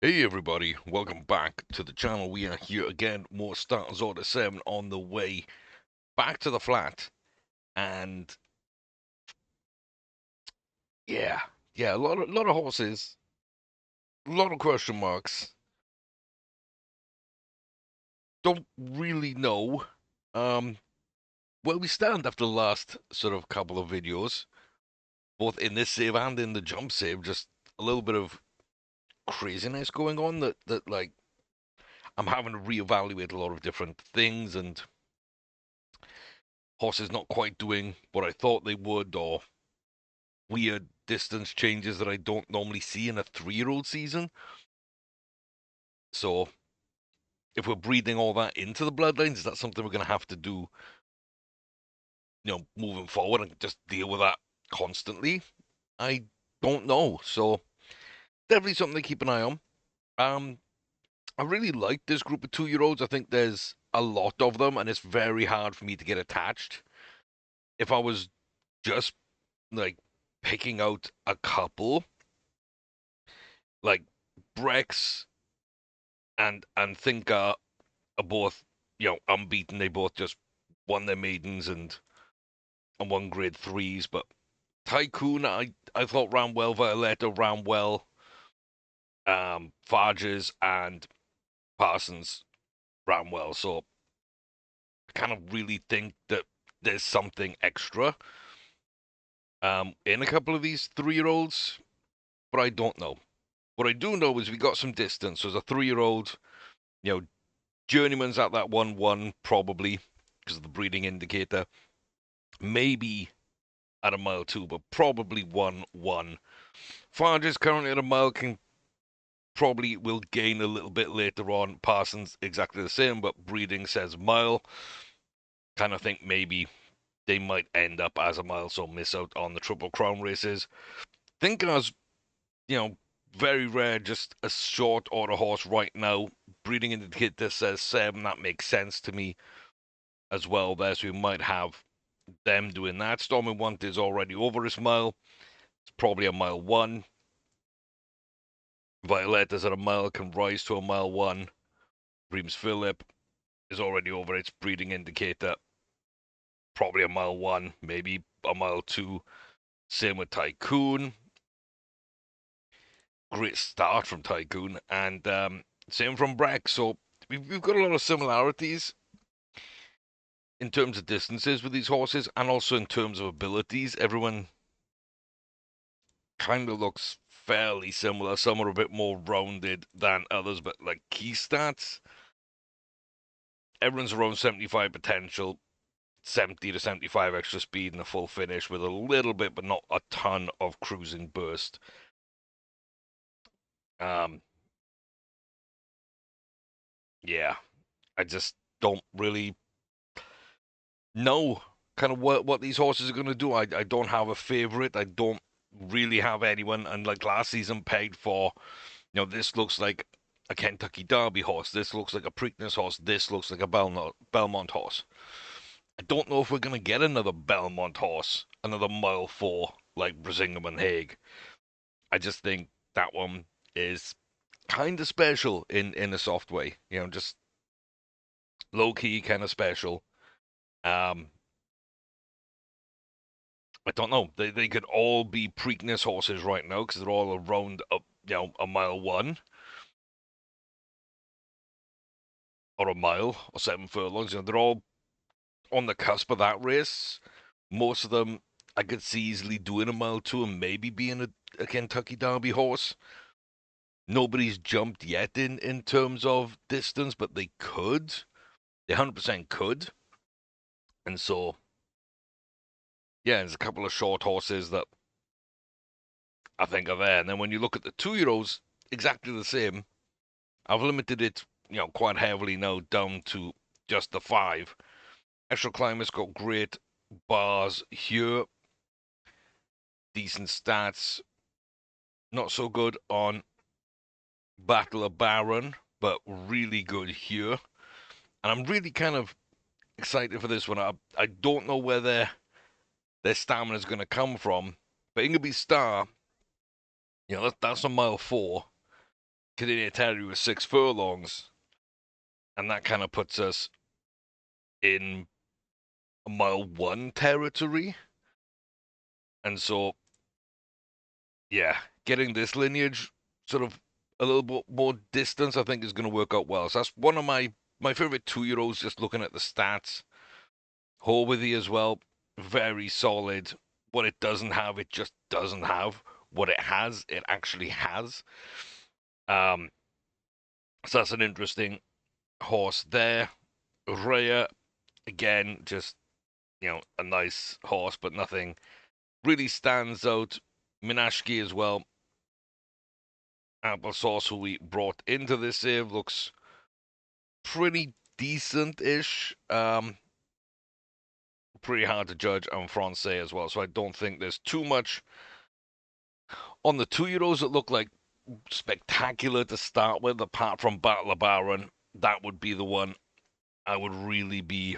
Hey everybody, welcome back to the channel. We are here again, more Starters Order 7 on the way back to the flat. And yeah, a lot of horses, a lot of question marks. Don't really know where we stand after the last sort of couple of videos, both in this save and in the jump save. Just a little bit of craziness going on that like I'm having to reevaluate a lot of different things, and horses not quite doing what I thought they would, or weird distance changes that I don't normally see in a 3-year-old season. So if we're breathing all that into the bloodlines, is that something we're going to have to do, moving forward and just deal with that constantly? I don't know. So definitely something to keep an eye on. Um, I really like this group of 2-year-olds. I think there's a lot of them, and it's very hard for me to get attached. If I was just like picking out a couple, like Brex and Thinker are both, unbeaten. They both just won their maidens and won grade threes. But Tycoon, I thought ran well. Violetta ran well. Farges and Parsons ran well. So I kind of really think that there's something extra in a couple of these 3-year-olds, but I don't know. What I do know is we got some distance. So as a 3-year-old, Journeyman's at that 1-1 probably because of the breeding indicator. Maybe at a mile 2, but probably 1-1. Farges currently at a mile, can probably will gain a little bit later on. Parsons exactly the same, but breeding says mile. Kind of think maybe they might end up as a mile, so miss out on the Triple Crown races. Think as, very rare, just a short order horse right now. Breeding indicator says 7, that makes sense to me as well there, so we might have them doing that. Stormy Want is already over his mile. It's probably a mile 1. Violetta's at a mile, can rise to a mile 1. Reams Phillip is already over its breeding indicator. Probably a mile 1, maybe a mile 2. Same with Tycoon. Great start from Tycoon. And same from Breck. So we've got a lot of similarities in terms of distances with these horses and also in terms of abilities. Everyone kind of looks fairly similar. Some are a bit more rounded than others, but like key stats, everyone's around 75 potential, 70 to 75 extra speed and a full finish with a little bit, but not a ton of cruising burst. Um, yeah, I just don't really know kind of what these horses are going to do. I don't have a favorite. I don't really have anyone. And like last season, pegged for, this looks like a Kentucky Derby horse. This looks like a Preakness horse. This looks like a Belmont horse. I don't know if we're going to get another Belmont horse, another mile 4 like Brisingham and Hague. I just think that one is kind of special in a soft way. Just low key, kind of special. Um, I don't know. They could all be Preakness horses right now because they're all around a mile 1 or a mile or 7 furlongs. They're all on the cusp of that race. Most of them I could see easily doing a mile 2 and maybe being a Kentucky Derby horse. Nobody's jumped yet in terms of distance, but they could. They 100% could. And so, yeah, there's a couple of short horses that I think are there. And then when you look at the 2-year-olds, exactly the same. I've limited it, quite heavily now down to just the 5. Extra Climate's got great bars here, decent stats. Not so good on Battle of Baron, but really good here. And I'm really kind of excited for this one. I don't know where their stamina is going to come from, but Ingerbee Star, that's a mile 4. Canadian Terrier with 6 furlongs, and that kind of puts us in mile 1 territory. And so, yeah, getting this lineage sort of a little bit more distance, I think, is going to work out well. So that's one of my favorite 2-year-olds, just looking at the stats. Horwithy as well, very solid. What it doesn't have, it just doesn't have. What it has, it actually has. So that's an interesting horse there. Rhea, again, just, a nice horse, but nothing really stands out. Minashki as well. Applesauce, who we brought into this save, looks pretty decent-ish. Pretty hard to judge on Francais as well, so I don't think there's too much on the 2-year-olds that look like spectacular to start with, apart from Battle of Baron. That would be the one I would really be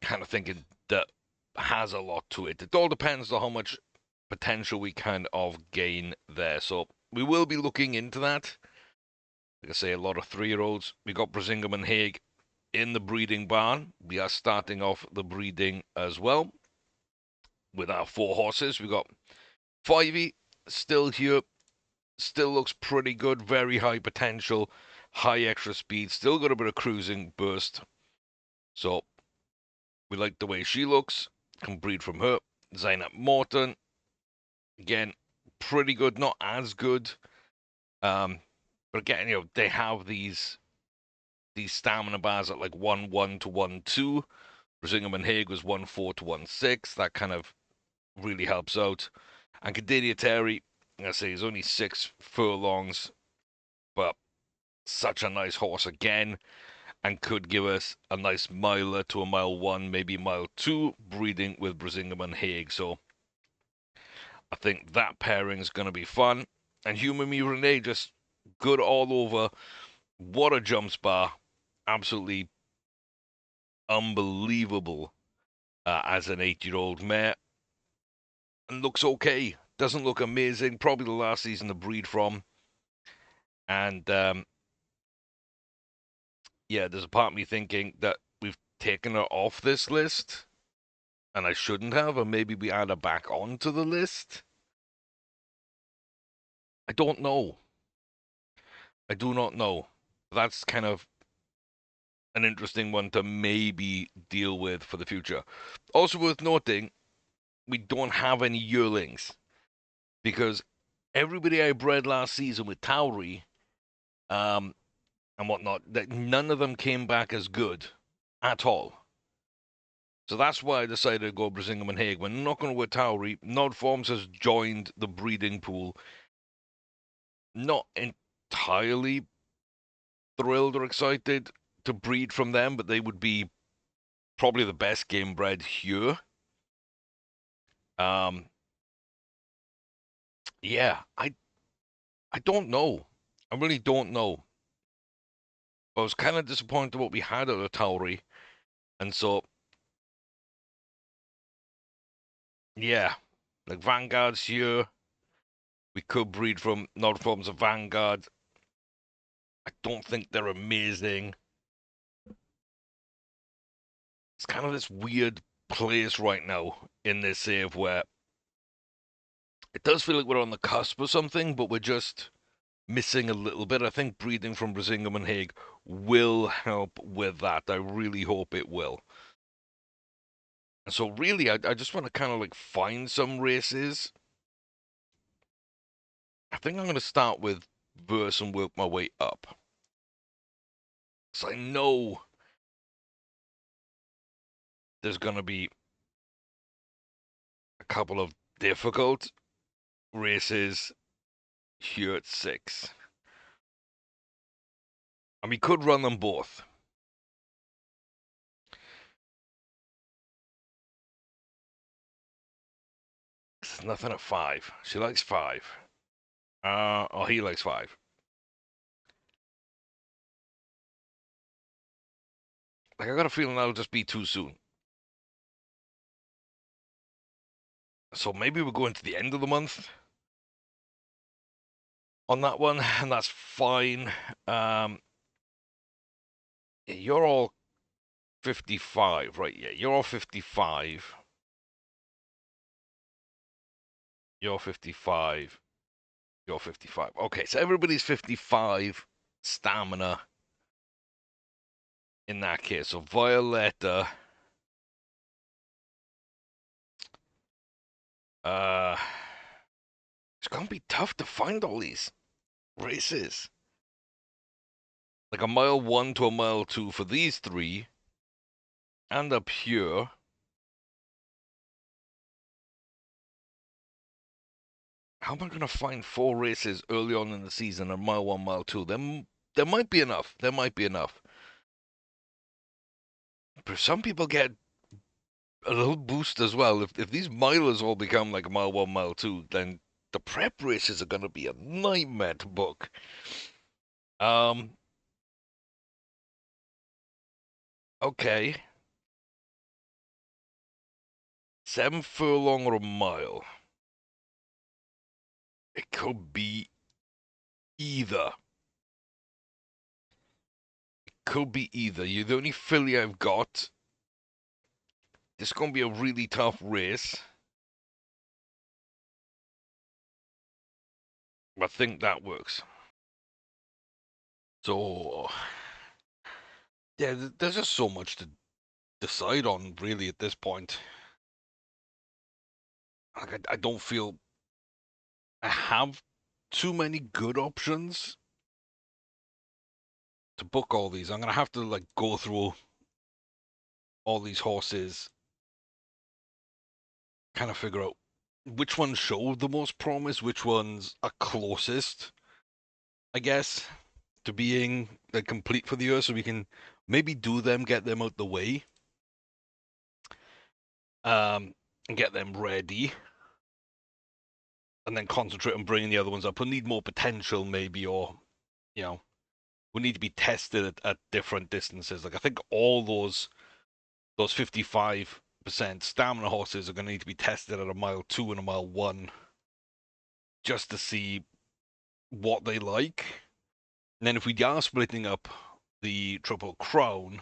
kind of thinking that has a lot to it. It all depends on how much potential we kind of gain there. So we will be looking into that. Like I say, a lot of 3-year-olds. We got Brisingham and Haig in the breeding barn. We are starting off the breeding as well with our 4 horses. We got Fivey still here. Still looks pretty good. Very high potential. High extra speed. Still got a bit of cruising burst. So we like the way she looks. Can breed from her. Zainab Morton. Again, pretty good. Not as good. But again, they have these stamina bars at like 1-1 to 1-2. Brisingham and Haig was 1-4 to 1-6. That kind of really helps out. And Cadelia Terry, like I say, is only 6 furlongs, but such a nice horse again, and could give us a nice miler to a mile 1, maybe mile 2, breeding with Brisingham and Haig. So I think that pairing is going to be fun. And Human Me Renee, just good all over. What a jump spar. Absolutely unbelievable as an 8-year-old mare. And looks okay. Doesn't look amazing. Probably the last season to breed from. And yeah, there's a part of me thinking that we've taken her off this list, and I shouldn't have, or maybe we add her back onto the list. I don't know. I do not know. That's kind of an interesting one to maybe deal with for the future. Also worth noting, we don't have any yearlings, because everybody I bred last season with Tauri, and whatnot, that none of them came back as good at all. So that's why I decided to go Brisingham and Haig. We're not going to with Tauri. Nod Forms has joined the breeding pool. Not entirely thrilled or excited to breed from them, but they would be probably the best game bred here. Yeah, I don't know. I really don't know. I was kind of disappointed what we had at the Tauri, and so yeah, like Vanguard's here. We could breed from Nod Forms of Vanguard. I don't think they're amazing. It's kind of this weird place right now in this save where it does feel like we're on the cusp of something, but we're just missing a little bit. I think breeding from Brisingham and Haig will help with that. I really hope it will. And so really, I just want to kind of like find some races. I think I'm going to start with Verse and work my way up. So I know there's going to be a couple of difficult races here at 6. And we could run them both. There's nothing at 5. She likes 5. Oh, he likes 5. Like, I got a feeling that'll just be too soon. So maybe we're going to the end of the month. on that one, and that's fine. You're all 55, right? Yeah, you're all 55. You're 55. You're 55. Okay, so everybody's 55 stamina in that case. So Violetta, uh, it's gonna be tough to find all these races. Like a mile 1 to a mile 2 for these three, and up here. How am I gonna find 4 races early on in the season at mile 1, mile 2? There might be enough. There might be enough. But some people get a little boost as well. If these milers all become like mile 1, mile 2, then the prep races are gonna be a nightmare to book. Um. Okay. 7 furlong or a mile. It could be either. Could be either. You're the only filly I've got. It's gonna be a really tough race. I think that works. So, yeah, there's just so much to decide on, really, at this point. Like, I don't feel I have too many good options to book all these. I'm gonna have to like go through all these horses, kind of figure out which ones show the most promise, which ones are closest, I guess, to being like complete for the year, so we can maybe do them, get them out the way, and get them ready, and then concentrate on bringing the other ones up. We'll need more potential, maybe, or you know, we need to be tested at different distances. Like I think all those 55% stamina horses are going to need to be tested at a mile 2 and a mile 1 just to see what they like. And then if we are splitting up the Triple Crown,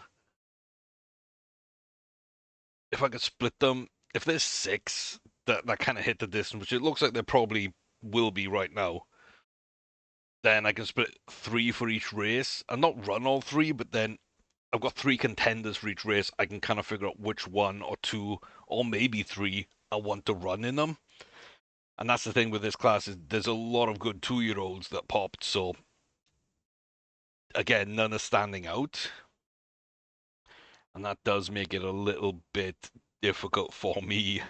if I could split them, if there's 6 that kind of hit the distance, which it looks like there probably will be right now, then I can split 3 for each race and not run all 3, but then I've got 3 contenders for each race. I can kind of figure out which 1 or 2 or maybe 3 I want to run in them. And that's the thing with this class is there's a lot of good 2-year-olds that popped. So again, none are standing out, and that does make it a little bit difficult for me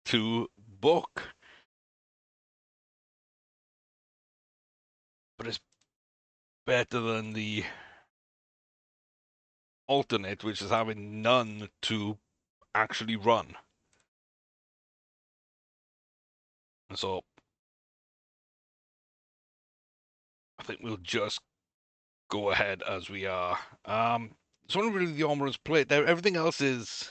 to book. But it's better than the alternate, which is having none to actually run. And so I think we'll just go ahead as we are. It's only really the Armorer's Plate there. Everything else is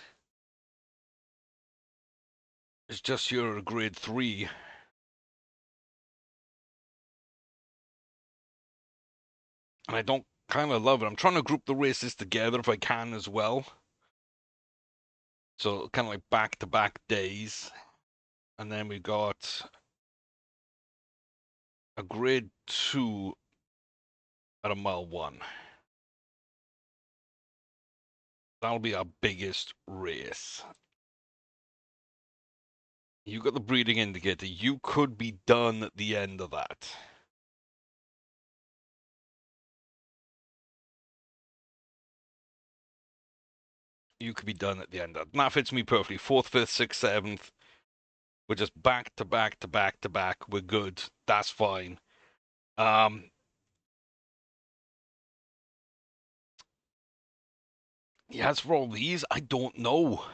just your grade 3. And I don't kind of love it. I'm trying to group the races together if I can as well. So kind of like back-to-back days. And then we got a grade 2 at a mile 1. That'll be our biggest race. You got the breeding indicator. You could be done at the end of that. You could be done at the end of that. And that fits me perfectly. 4th, 5th, 6th, 7th. We're just back to back to back to back. We're good. That's fine. Yeah, as for all these, I don't know.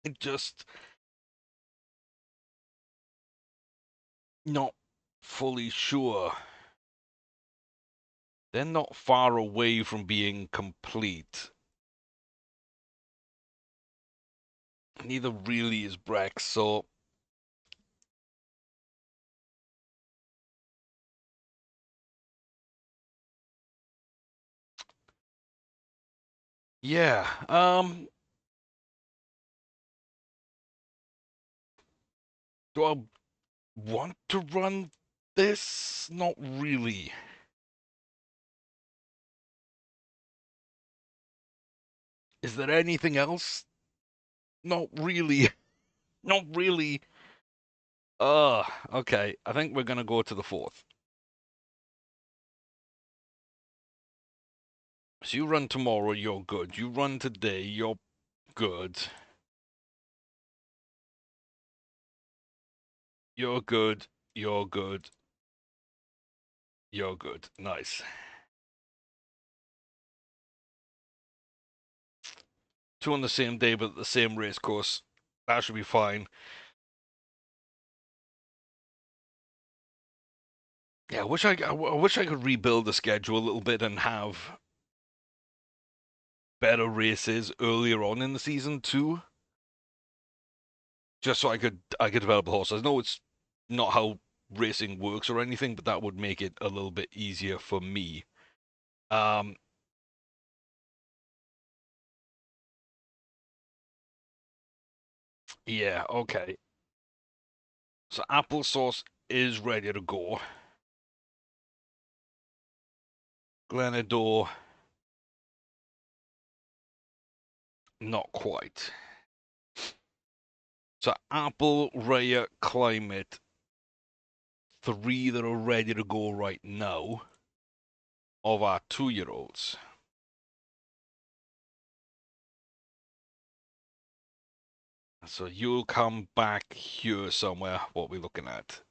I just not fully sure. They're not far away from being complete. Neither really is Brex, so Yeah. Do I want to run this? Not really. Is there anything else? Not really. Not really. Okay. I think we're gonna go to the fourth. So you run tomorrow, you're good. You run today, you're good. You're good. You're good. You're good. Nice. Two on the same day, but the same race course. That should be fine. Yeah, I wish I could rebuild the schedule a little bit and have better races earlier on in the season too, just so I could develop the horses. I know it's not how racing works or anything, but that would make it a little bit easier for me. Um, yeah, okay. So applesauce is ready to go. Glenador, not quite. So apple, rare, climate, three that are ready to go right now of our 2-year-olds. So you'll come back here somewhere. What are we looking at?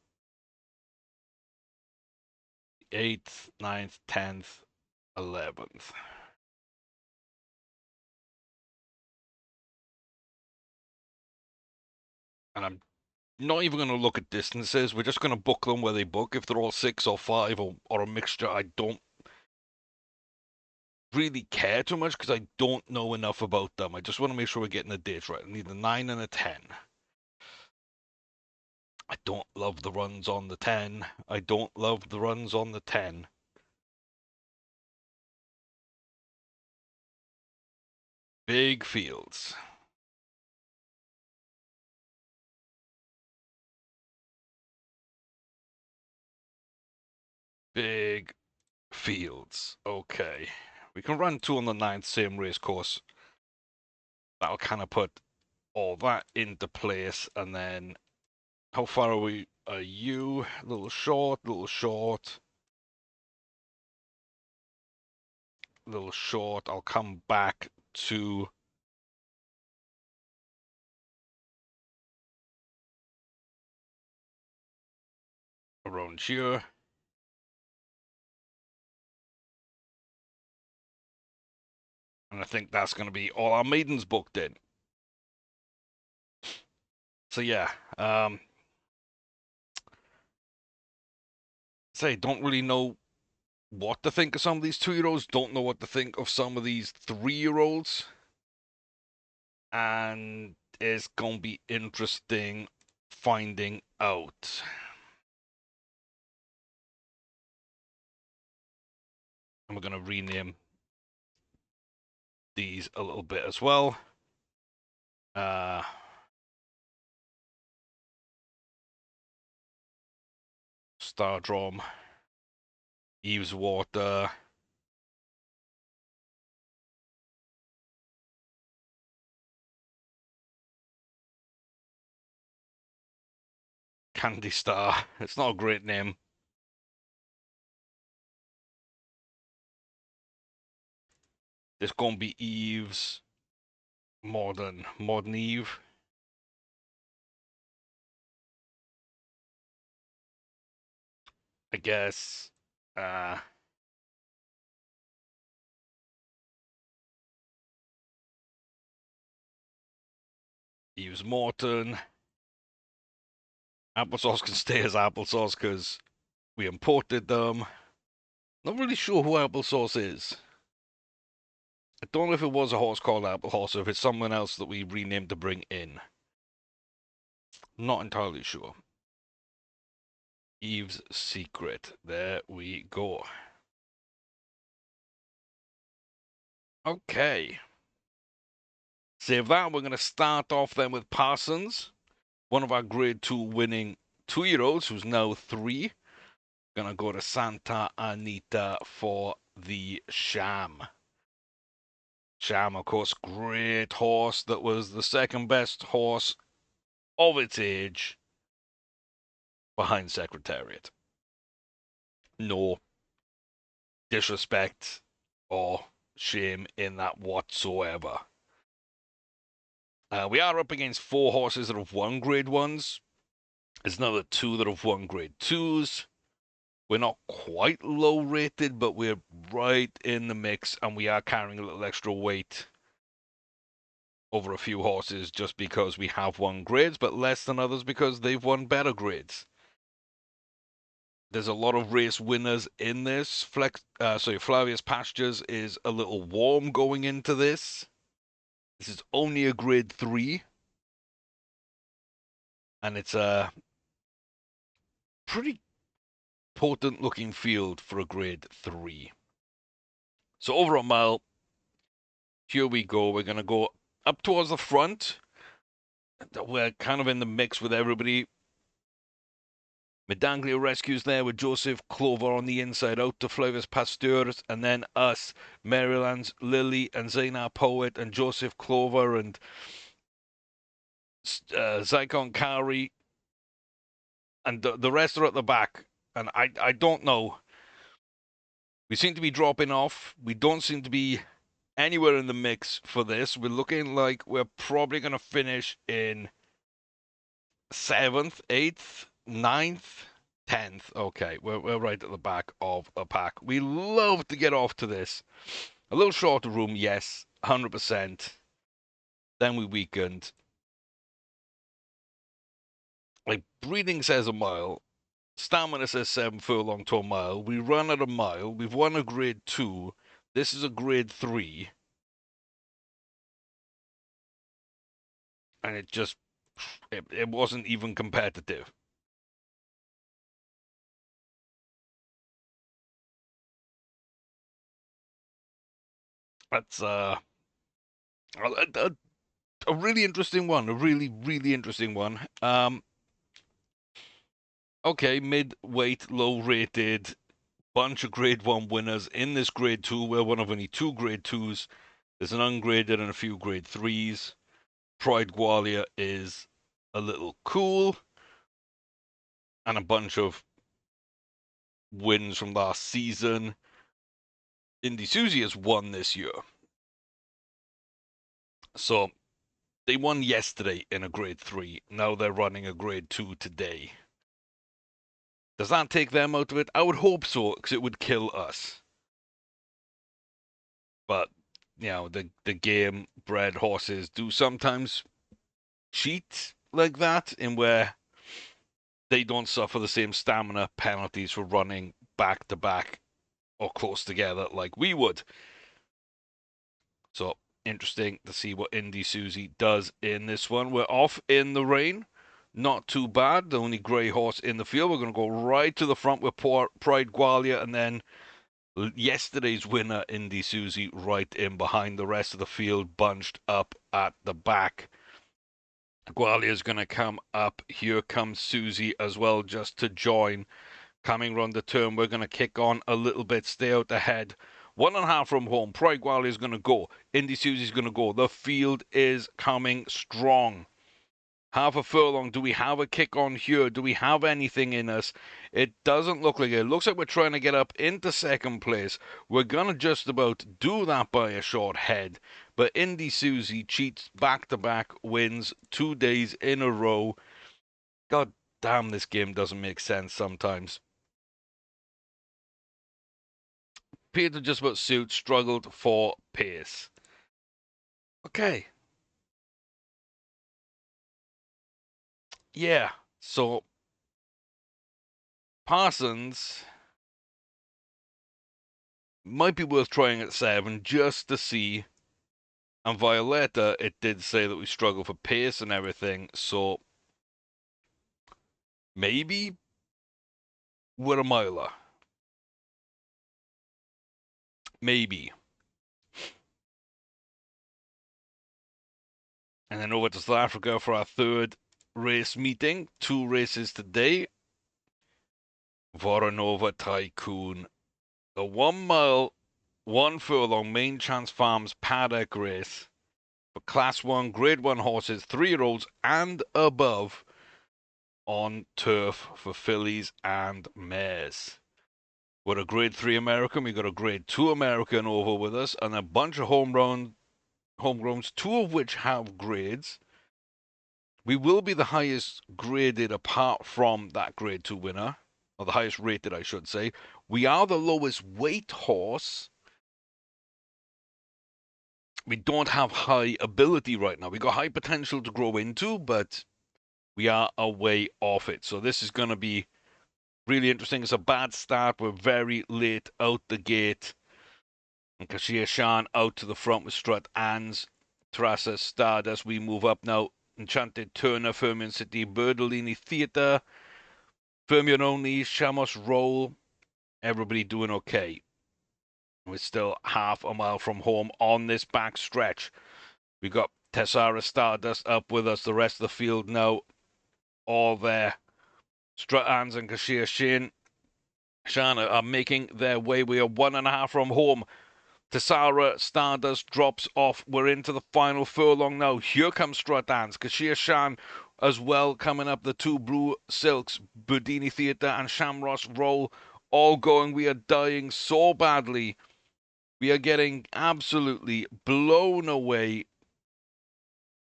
8th, 9th, 10th, 11th. And I'm not even going to look at distances. We're just going to book them where they book. If they're all 6 or 5 or a mixture, I don't really care too much because I don't know enough about them. I just want to make sure we're getting the dates right. I need a 9 and a 10. I don't love the runs on the 10. I don't love the runs on the 10. Big fields. Big fields. Okay. We can run 2 on the 9th, same race course. That'll kind of put all that into place. And then, how far are we? Are you? A little short, little short, little short. I'll come back to around here. And I think that's going to be all our maidens booked in. So yeah, say don't really know what to think of some of these 2-year-olds. Don't know what to think of some of these 3-year-olds, and it's gonna be interesting finding out. And we're gonna rename these a little bit as well. Uh, Stardrom, Eve's Water, Candy Star. It's not a great name. It's gonna be Eve's Modern Eve. I guess. Uh, Eve's Morton. Applesauce can stay as applesauce because we imported them. Not really sure who Applesauce is. I don't know if it was a horse called Applesauce or if it's someone else that we renamed to bring in. Not entirely sure. Eve's Secret. There we go. Okay. Save that. We're going to start off then with Parsons, one of our grade 2 winning 2-year-olds who's now 3. Going to go to Santa Anita for the Sham. Sham, of course, great horse that was the second best horse of its age behind Secretariat. No disrespect or shame in that whatsoever. We are up against 4 horses that have won grade 1s. There's another 2 that have won grade 2s. We're not quite low rated, but we're right in the mix, and we are carrying a little extra weight over a few horses just because we have won grades, but less than others because they've won better grades. There's a lot of race winners in this. Flavius Pastures is a little warm going into this. This is only a grade 3. And it's a pretty potent looking field for a grade 3. So over a mile, here we go. We're going to go up towards the front. We're kind of in the mix with everybody. Medanglia rescues there with Joseph Clover on the inside out to Flavius Pasteurs, and then us, Maryland's Lily and Zaina Poet and Joseph Clover and Zycon Kari, and the rest are at the back. And I don't know. We seem to be dropping off. We don't seem to be anywhere in the mix for this. We're looking like we're probably going to finish in 7th, 8th, 9th, 10th. Okay, we're right at the back of a pack. We love to get off to this. A little shorter room, yes, 100%. Then we weakened. Like, breathing says a mile. Stamina says 7 furlong to a mile. We run at a mile. We've won a grade 2. This is a grade 3. And it wasn't even competitive. That's a really interesting one. A really, really interesting one. Okay, mid-weight, low-rated, bunch of grade 1 winners in this grade 2. We're one of only 2 grade 2s. There's an ungraded and a few grade 3s. Pride Gwalia is a little cool. And a bunch of wins from last season. Indy Susie has won this year. So they won yesterday in a grade 3. Now they're running a grade 2 today. Does that take them out of it? I would hope so, because it would kill us. But, you know, the game bred horses do sometimes cheat like that, in where they don't suffer the same stamina penalties for running back to back or close together like we would. So interesting to see what Indy Susie does in this one. We're off in the rain. Not too bad. The only grey horse in the field. We're going to go right to the front with Pride Gwalia, and then yesterday's winner, Indy Susie, right in behind. The rest of the field bunched up at the back. Gwalia is going to come up. Here comes Susie as well, just to join. Coming round the turn, we're going to kick on a little bit, stay out ahead. 1.5 from home. Pride Gwalia is going to go. Indy Susie's going to go. The field is coming strong. Half a furlong. Do we have a kick on here? Do we have anything in us? It doesn't look like it. It looks like we're trying to get up into second place. We're going to just about do that by a short head. But Indy Susie cheats back-to-back wins 2 days in a row. God damn, this game doesn't make sense sometimes. Peter just about suit, struggled for pace. Okay. Yeah, so Parsons might be worth trying at 7 just to see. And Violetta, it did say that we struggle for pace and everything, so maybe we're a miler. Maybe. And then over to South Africa for our third race meeting. 2 races today. Voronova Tycoon. The 1 mile, 1 furlong main chance farms paddock race for Class 1, Grade 1 horses, 3-year-olds and above on turf for fillies and mares. We're a Grade 3 American, we got a Grade 2 American over with us, and a bunch of homegrowns, 2 of which have grades. We will be the highest graded apart from that Grade 2 winner, or the highest rated, I should say. We are the lowest weight horse. We don't have high ability right now. We got high potential to grow into, but we are a way off it. So this is going to be really interesting. It's a bad start. We're very late out the gate. And Kashir Shan out to the front with Strut Ans. Terasa Stardust. We move up now. Enchanted Turner, Fermion City, Berdolini Theatre, Fermion Only, Shamos Roll. Everybody doing okay. We're still half a mile from home on this back stretch. We got Tessara Stardust up with us. The rest of the field now all there. Strutans and Kashir Shan are making their way. We are 1.5 from home. Tessara Stardust drops off. We're into the final furlong now. Here comes Strutans. Kashir Shan as well coming up. The 2 Blue Silks, Burdini Theatre and Shamross Roll all going. We are dying so badly. We are getting absolutely blown away.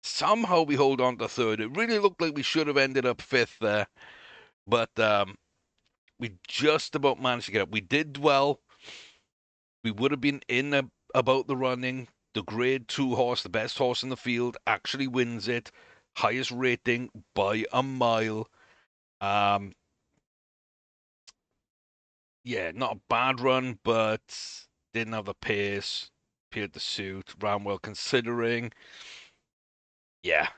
Somehow we hold on to third. It really looked like we should have ended up 5th there. But we just about managed to get up. We did well. We would have been in about the running. The Grade 2 horse, the best horse in the field, actually wins it. Highest rating by a mile. Yeah, not a bad run, but didn't have the pace. Appeared to suit. Ran well considering. Yeah.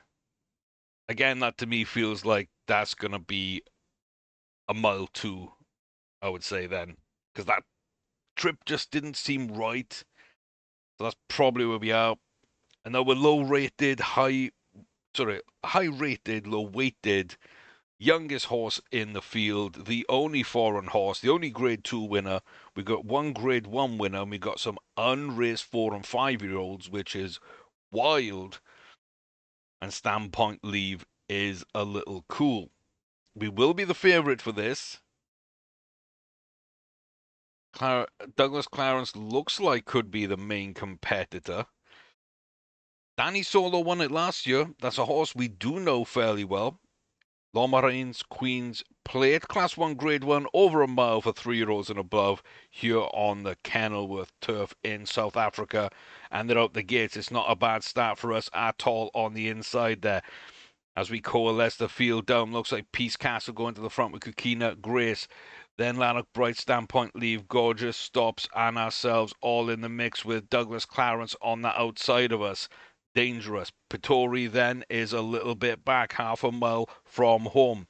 Again, that to me feels like that's going to be a mile 2, I would say then. Because that trip just didn't seem right. So that's probably where we are. And now we're low rated, high rated, low weighted, youngest horse in the field, the only foreign horse, the only Grade 2 winner. We got 1 Grade 1 winner, and we got some unraced 4 and 5-year-olds, which is wild. And Standpoint Leave is a little cool. We will be the favorite for this. Douglas Clarence looks like could be the main competitor. Danny Solo won it last year. That's a horse we do know fairly well. Lomarines Queen's Plate, Class 1, Grade 1, over a mile for 3-year-olds and above here on the Kenilworth turf in South Africa. And they're out the gates. It's not a bad start for us at all on the inside there. As we coalesce the field down, looks like Peace Castle going to the front with Kukina Grace. Then Lanark Bright, Standpoint Leave, Gorgeous Stops, and ourselves all in the mix with Douglas Clarence on the outside of us. Dangerous. Pitori then is a little bit back, half a mile from home.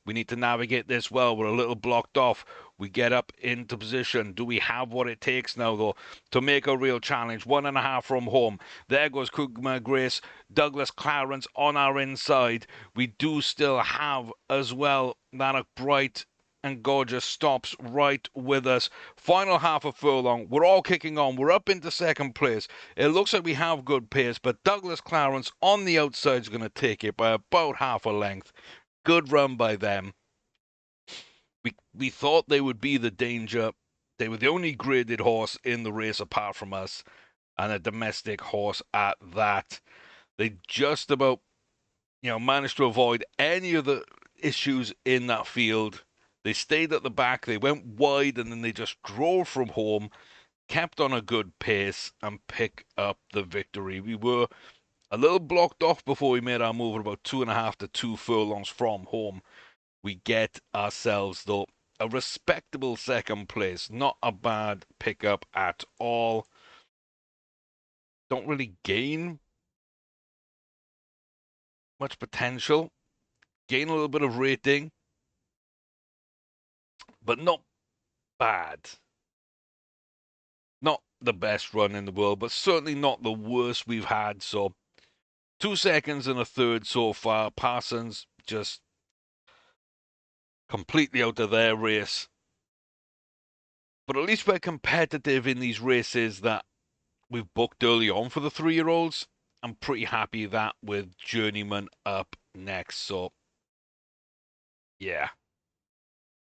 We need to navigate this well. We're a little blocked off. We get up into position. Do we have what it takes now, though, to make a real challenge? 1.5 from home. There goes Kugma Grace. Douglas Clarence on our inside. We do still have as well Lanark Bright and Gorgeous Stops right with us. Final half of furlong. We're all kicking on. We're up into second place. It looks like we have good pace, but Douglas Clarence on the outside is going to take it by about half a length. Good run by them. We thought they would be the danger. They were the only graded horse in the race apart from us, and a domestic horse at that. They just about, managed to avoid any of the issues in that field. They stayed at the back, they went wide, and then they just drove from home, kept on a good pace, and picked up the victory. We were a little blocked off before we made our move at about 2.5 to 2 furlongs from home. We get ourselves, though, a respectable second place. Not a bad pickup at all. Don't really gain much potential. Gain a little bit of rating, but not bad. Not the best run in the world, but certainly not the worst we've had. So 2 seconds and a third so far. Parsons just completely out of their race. But at least we're competitive in these races that we've booked early on for the 3-year-olds. I'm pretty happy that with Journeyman up next. So, yeah.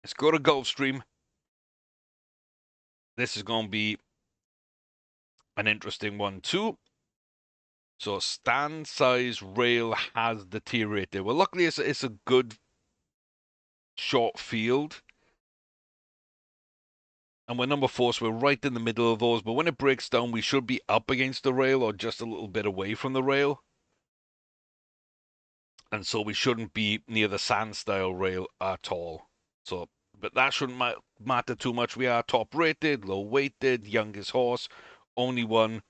Let's go to Gulfstream. This is going to be an interesting one too. So stand size rail has deteriorated. Well, luckily it's a good short field. And we're number 4, so we're right in the middle of those. But when it breaks down, we should be up against the rail or just a little bit away from the rail. And so we shouldn't be near the sand style rail at all. So, but that shouldn't matter too much. We are top rated, low weighted, youngest horse. Only one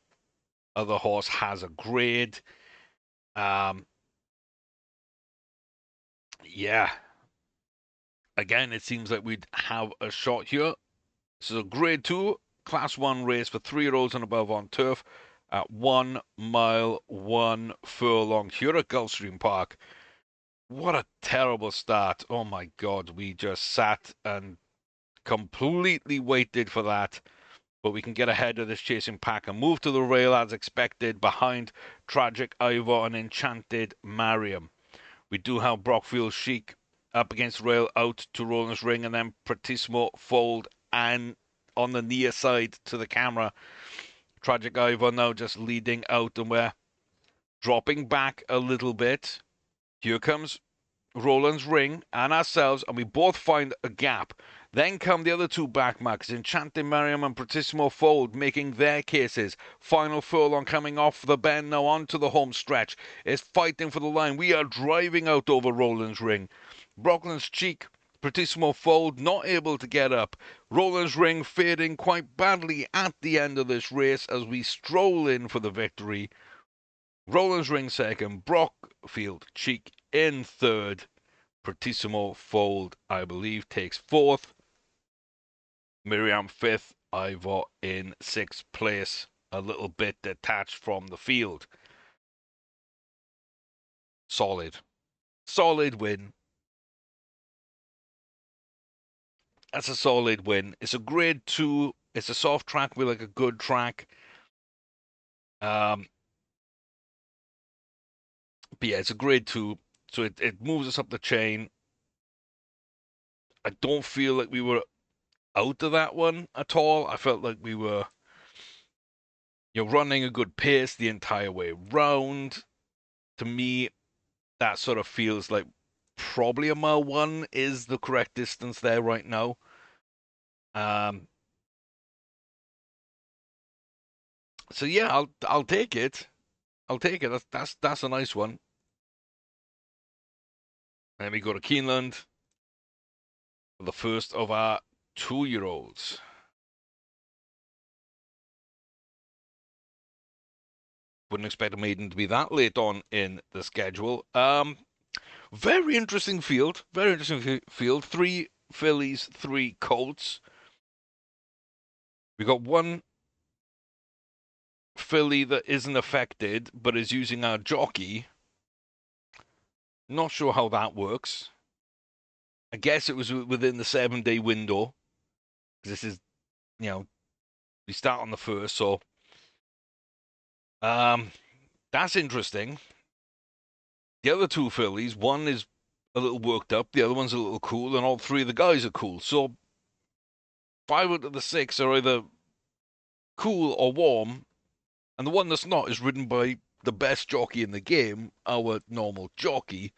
other horse has a grade. Yeah. Again, it seems like we'd have a shot here. This is a grade 2 class 1 race for 3-year-olds and above on turf at 1 mile, 1 furlong here at Gulfstream Park. What a terrible start. Oh my God. We just sat and completely waited for that. But we can get ahead of this chasing pack and move to the rail as expected behind Tragic Ivor and Enchanted Mariam. We do have Brockfield Chic up against rail out to Roland's Ring and then Pratismo Fold and on the near side to the camera. Tragic Ivor now just leading out and we're dropping back a little bit. Here comes Roland's Ring and ourselves, and we both find a gap. Then come the other two backmarkers, Enchanted Mariam and Pratismo Fold, making their cases. Final furlong coming off the bend now onto the home stretch. Is fighting for the line. We are driving out over Roland's Ring. Brockland's Cheek, Pratismo Fold not able to get up. Roland's Ring fading quite badly at the end of this race as we stroll in for the victory. Roland's Ring second, Brockfield Cheek in third. Pratismo Fold, I believe, takes fourth. Miriam fifth. Ivor in sixth place, a little bit detached from the field. Solid. Solid win. That's a solid win. It's a grade 2. It's a soft track with like a good track. But yeah, it's a grade 2. So it moves us up the chain. I don't feel like we were out of that one at all. I felt like we were running a good pace the entire way round. To me, that sort of feels like probably a mile 1 is the correct distance there right now. So yeah, I'll take it. I'll take it. That's a nice one. Then we go to Keeneland for the first of our 2-year-olds. Wouldn't expect a maiden to be that late on in the schedule. Very interesting field. Very interesting field. 3 fillies, 3 colts. We got one filly that isn't affected, but is using our jockey. Not sure how that works. I guess it was within the 7-day window. This is, we start on the 1st, so that's interesting. The other 2 fillies, one is a little worked up, the other one's a little cool, and all 3 of the guys are cool. So 5 out of the 6 are either cool or warm, and the one that's not is ridden by the best jockey in the game, our normal jockey,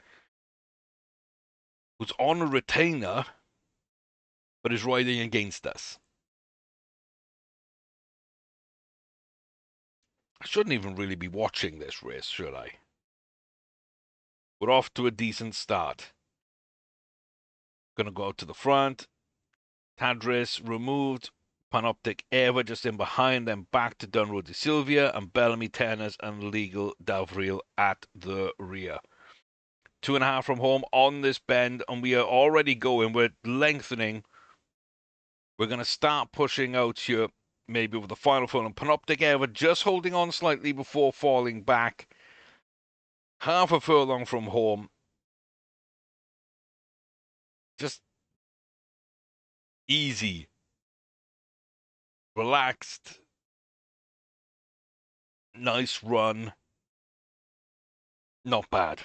who's on a retainer, but is riding against us. I shouldn't even really be watching this race, should I? We're off to a decent start. Gonna go out to the front. Tadris removed. Panoptic Eva just in behind, then back to Dunro de Silvia and Bellamy Tennis and Legal Davril at the rear. 2.5 from home on this bend, and we are already going. We're lengthening. We're going to start pushing out here, maybe with the final furlong. Panoptic Eva just holding on slightly before falling back. half a furlong from home. Just easy, relaxed, nice run. Not bad.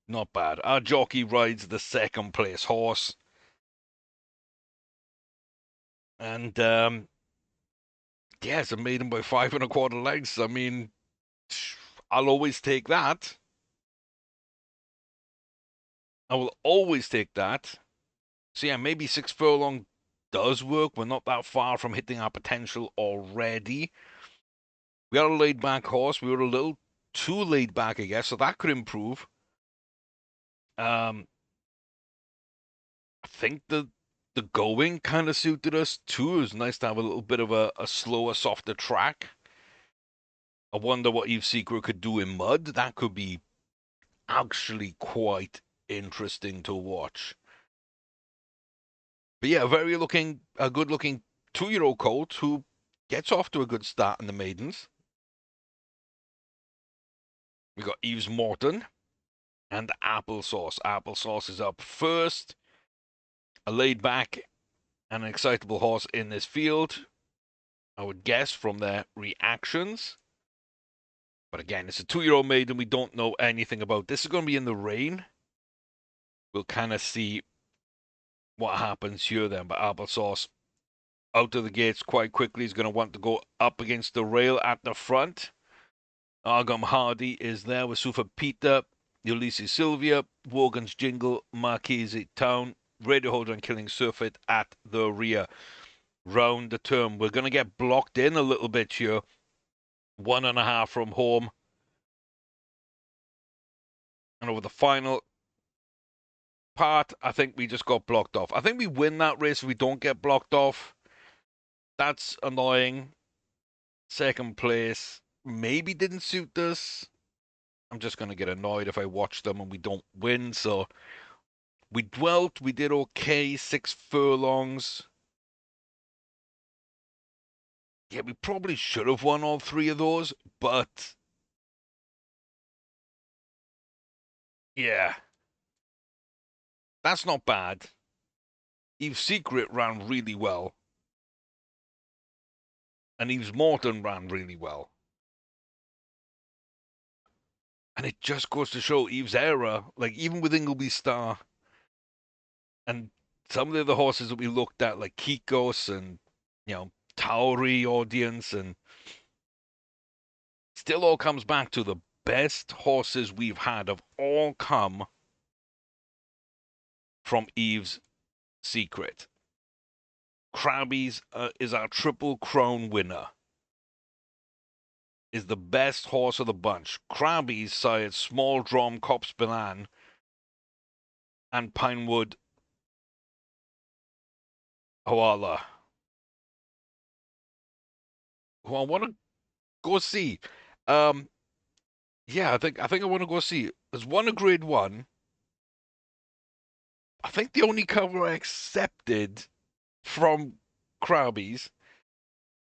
Not bad. Our jockey rides the second place horse. And yeah, it's a maiden by 5 1/4 lengths. I mean, I'll always take that. I will always take that. So yeah, maybe 6 furlong does work. We're not that far from hitting our potential already. We are a laid back horse. We were a little too laid back, I guess, so that could improve. I think the going kind of suited us too. It was nice to have a little bit of a slower, softer track. I wonder what Eve Secret could do in mud. That could be actually quite interesting to watch. But yeah, a good looking 2-year-old colt who gets off to a good start in the maidens. We got Eve's Morton and Applesauce. Applesauce is up first. A laid back and an excitable horse in this field, I would guess from their reactions. But again, it's a 2-year-old maiden. We don't know anything about. This is going to be in the rain. We'll kind of see what happens here then. But Applesauce out of the gates quite quickly. He's going to want to go up against the rail at the front. Argom Hardy is there with Sufa Peter, Ulysses Sylvia, Wogan's Jingle, Marquise Town, Radio Holder and Killing Surfeit at the rear. Round the turn. We're going to get blocked in a little bit here. 1.5 from home. And over the final part, I think we just got blocked off. I think we win that race if we don't get blocked off. That's annoying. Second place maybe didn't suit us. I'm just going to get annoyed if I watch them and we don't win. So we dwelt. We did okay. 6 furlongs. Yeah, we probably should have won all 3 of those. But yeah, that's not bad. Eve's Secret ran really well. And Eve's Morton ran really well. And it just goes to show Eve's era, like even with Ingleby Star and some of the other horses that we looked at, like Kikos and, Tauri Audience, and still all comes back to the best horses we've had have all come from Eve's Secret. Krabby's is our Triple Crown winner. Is the best horse of the bunch. Krabby's sired Small Drum, Cops Banan, and Pinewood Hoala, who I want to go see. Um, yeah, I think I want to go see. There's one a grade one. I think the only cover I accepted from Krabby's.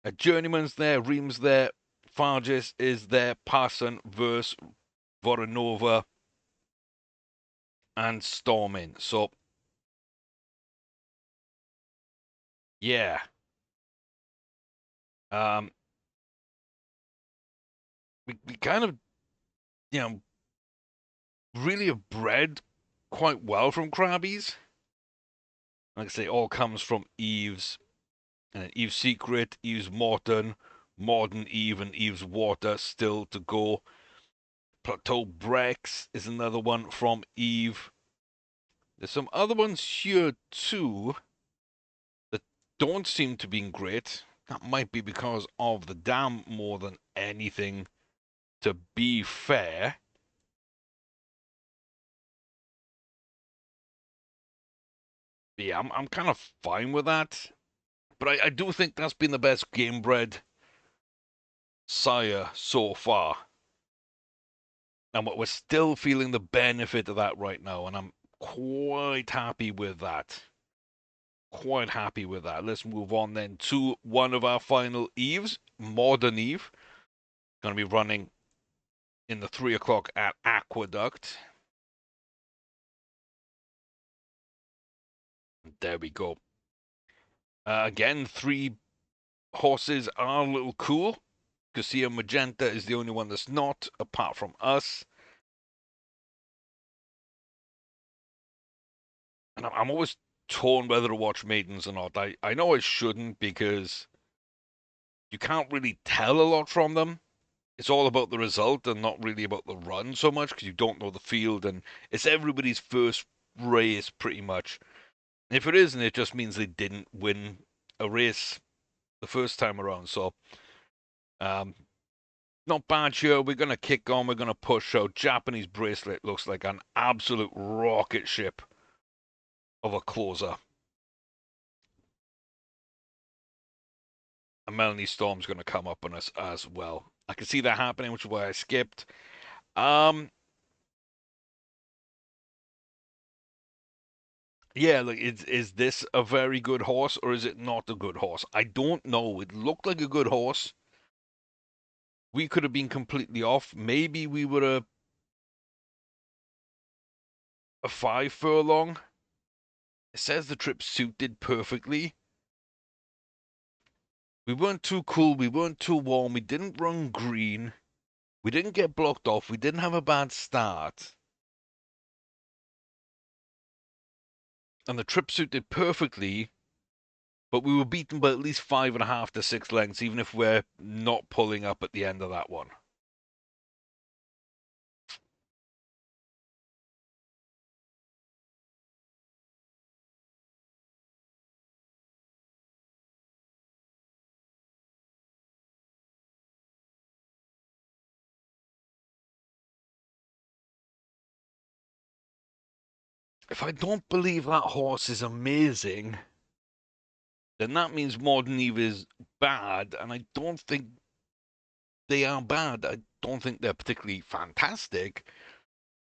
A Journeyman's there, Reams there, Fargis is there, Parson, Verse, Voronova, and Stormin. So yeah. Um we kind of, you know, really have bred quite well from Krabby's. Like I say, all comes from Eve's Eve's Secret, Eve's Morton, Modern Eve, and Eve's Water still to go. Plateau Brex is another one from Eve. There's some other ones here too that don't seem to be great. That might be because of the dam more than anything, to be fair. Yeah, I'm kind of fine with that. But I do think that's been the best game bred sire so far. And we're still feeling the benefit of that right now. And I'm quite happy with that. Quite happy with that. Let's move on then to one of our final Eves, Modern Eve. Going to be running in the 3 o'clock at Aqueduct. There we go. Again, 3 horses are a little cool. Casilla Magenta is the only one that's not, apart from us. And I'm always torn whether to watch Maidens or not. I know I shouldn't because you can't really tell a lot from them. It's all about the result and not really about the run so much because you don't know the field and it's everybody's first race pretty much. If it isn't, it just means they didn't win a race the first time around. So, um, not bad here. We're going to kick on. We're going to push out. Japanese Bracelet looks like an absolute rocket ship of a closer. And Melanie Storm's going to come up on us as well. I can see that happening, which is why I skipped. Yeah, like is this a very good horse or is it not a good horse? I don't know. It looked like a good horse. We could have been completely off. Maybe we were a 5 furlong. It says the trip suited perfectly. We weren't too cool. We weren't too warm. We didn't run green. We didn't get blocked off. We didn't have a bad start. And the trip suited perfectly, but we were beaten by at least 5.5 to 6 lengths, even if we're not pulling up at the end of that one. If I don't believe that horse is amazing, then that means Modern Eve is bad, and I don't think they are bad. I don't think they're particularly fantastic,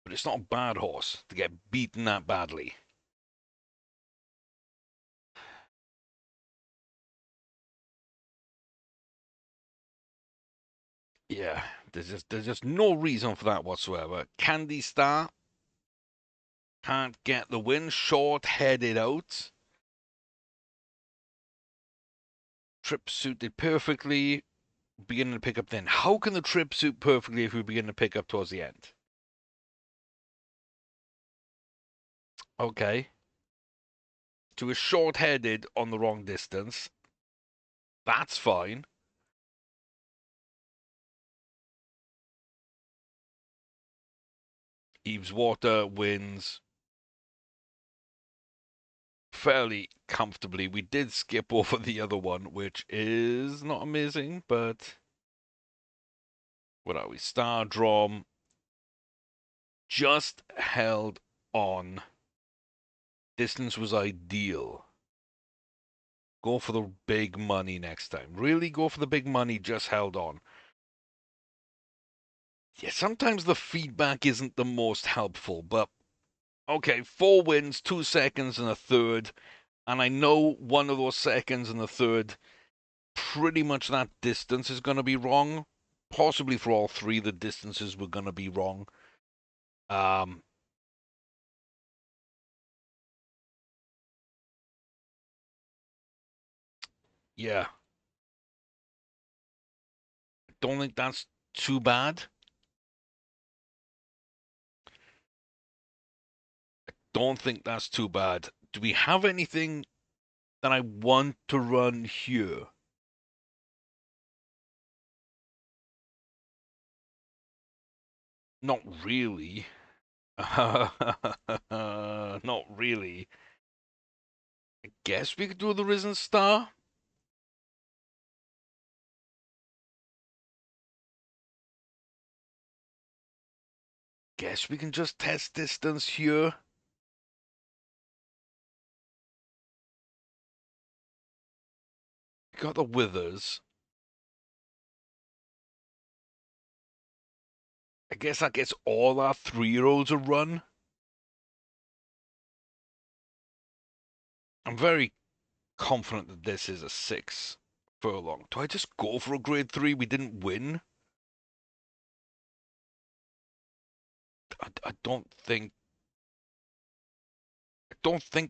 but it's not a bad horse to get beaten that badly. Yeah, there's just no reason for that whatsoever. Candy Star can't get the win, short headed out. Trip suited perfectly, beginning to pick up then. How can the trip suit perfectly if we begin to pick up towards the end? Okay. To a short headed on the wrong distance. That's fine. Eve's Water wins fairly comfortably. We did skip over the other one, which is not amazing, but what are we? Stardrom just held on. Distance was ideal. Go for the big money next time. Really go for the big money, just held on. Yeah, sometimes the feedback isn't the most helpful, but okay, 4 wins, 2 seconds, and a third. And I know one of those seconds and the third, pretty much that distance is going to be wrong. Possibly for all three, the distances were going to be wrong. Um, yeah, don't think that's too bad. Don't think that's too bad. Do we have anything that I want to run here? Not really. Not really. I guess we could do the Risen Star. Guess we can just test distance here. Got the Withers. I guess that gets all our 3-year-olds a run. I'm very confident that this is a 6 furlong. Do I just go for a grade 3? We didn't win. I don't think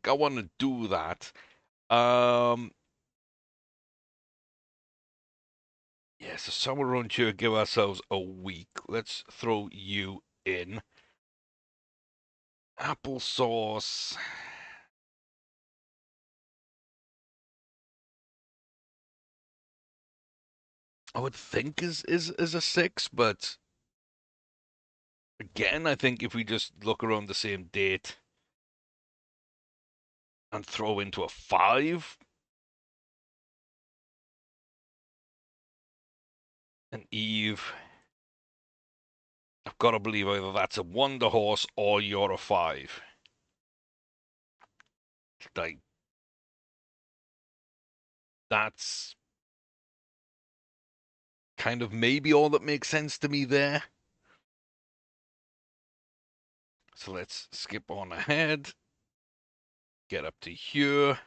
I want to do that. Um, yeah, so somewhere around here, give ourselves a week. Let's throw you in. Applesauce. I would think is a six, but again, I think if we just look around the same date and throw into a five, and Eve, I've got to believe either that's a wonder horse or you're a five. Like that's kind of maybe all that makes sense to me there. So let's skip on ahead. Get up to here.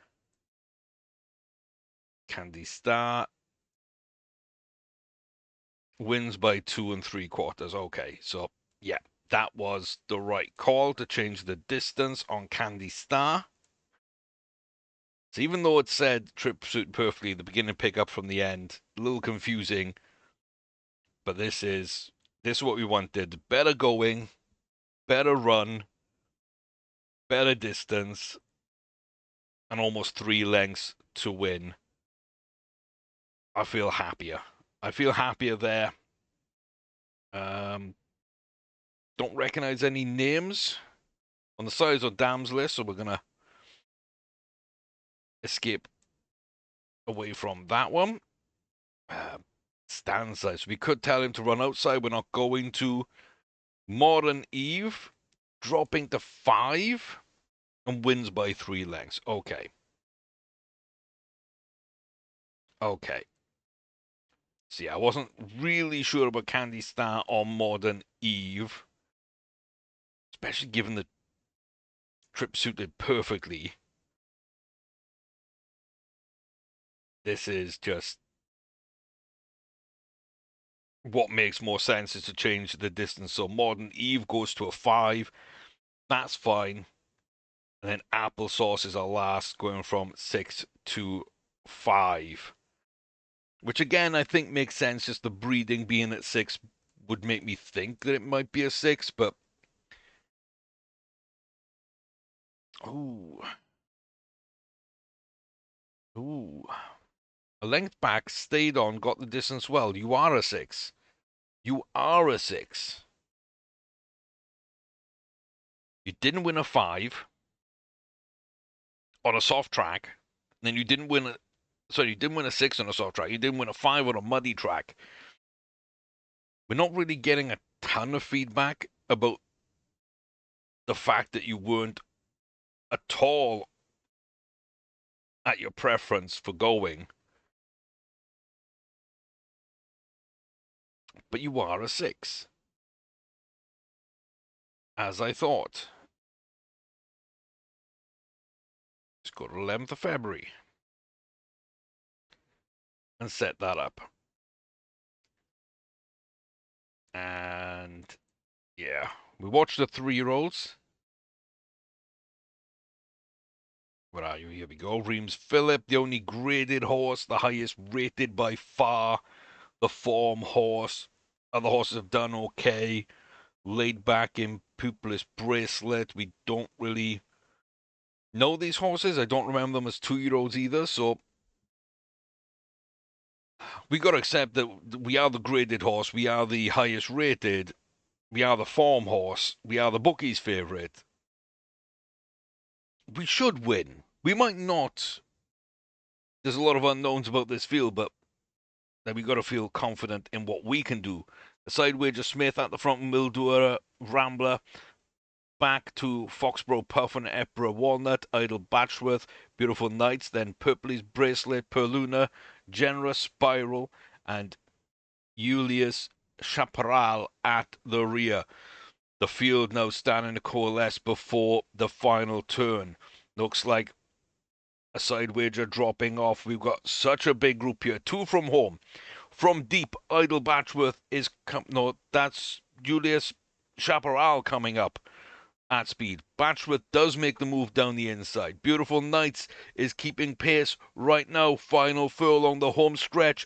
Candy Star wins by 2 3/4. Okay, so yeah, that was the right call to change the distance on Candy Star. So even though it said trip suit perfectly, the beginning pick up from the end, a little confusing, but this is what we wanted. Better going, better run, better distance, and almost 3 lengths to win. I feel happier. I feel happier there. Um, don't recognize any names on the size or dams list, so we're gonna escape away from that one. Stand size. We could tell him to run outside. We're not going to. Modern Eve dropping to 5 and wins by 3 lengths. Okay. Okay. See, I wasn't really sure about Candy Star or Modern Eve, especially given the trip suited perfectly. This is just what makes more sense is to change the distance. So Modern Eve goes to a 5. That's fine. And then Applesauce is our last, going from 6 to 5. Which again, I think makes sense. Just the breeding being at 6 would make me think that it might be a 6, but. Ooh. Ooh. A length back, stayed on, got the distance well. You are a 6. You are a 6. You didn't win a 5 on a soft track. And then you didn't win a. Sorry, you didn't win a 6 on a soft track. You didn't win a 5 on a muddy track. We're not really getting a ton of feedback about the fact that you weren't at all at your preference for going, but you are a 6, as I thought. Let's go to 11th of February and set that up. And yeah, we watched the 3-year-olds. Where are you? Here we go. Reams Phillip, the only graded horse, the highest rated by far. The form horse. Other horses have done okay. Laid back in Pupilless Bracelet. We don't really know these horses. I don't remember them as 2-year-olds either, so we got to accept that we are the graded horse. We are the highest rated. We are the form horse. We are the bookie's favourite. We should win. We might not. There's a lot of unknowns about this field, but then we got to feel confident in what we can do. The side wager Smith at the front, Mildura, Rambler, back to Foxborough, Puffin, Epra, Walnut, Idle, Batchworth, Beautiful Knights, then Purpley's Bracelet, Perluna, Generous, Spiral, and Julius Chaparral at the rear. The field now starting to coalesce before the final turn. Looks like a side wager dropping off. We've got such a big group here. 2 from home. From deep, Idle Batchworth is... No, that's Julius Chaparral coming up at speed. Batchworth does make the move down the inside. Beautiful Knights is keeping pace right now. Final furlong, the home stretch.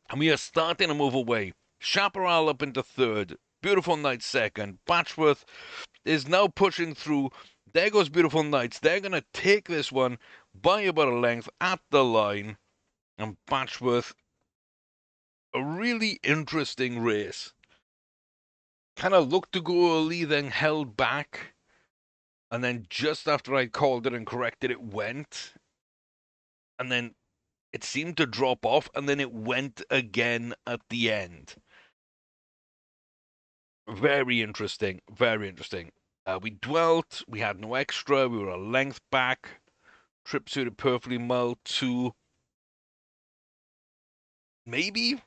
And we are starting to move away. Chaparral up into third. Beautiful Knights second. Batchworth is now pushing through. There goes Beautiful Knights. They're going to take this one by about a length at the line. And Batchworth, a really interesting race. Kind of looked to go early, then held back. And then just after I called it and corrected, it went. And then it seemed to drop off, and then it went again at the end. Very interesting. Very interesting. We dwelt. We had no extra. We were a length back. Trip suited perfectly. Mile 2. Maybe?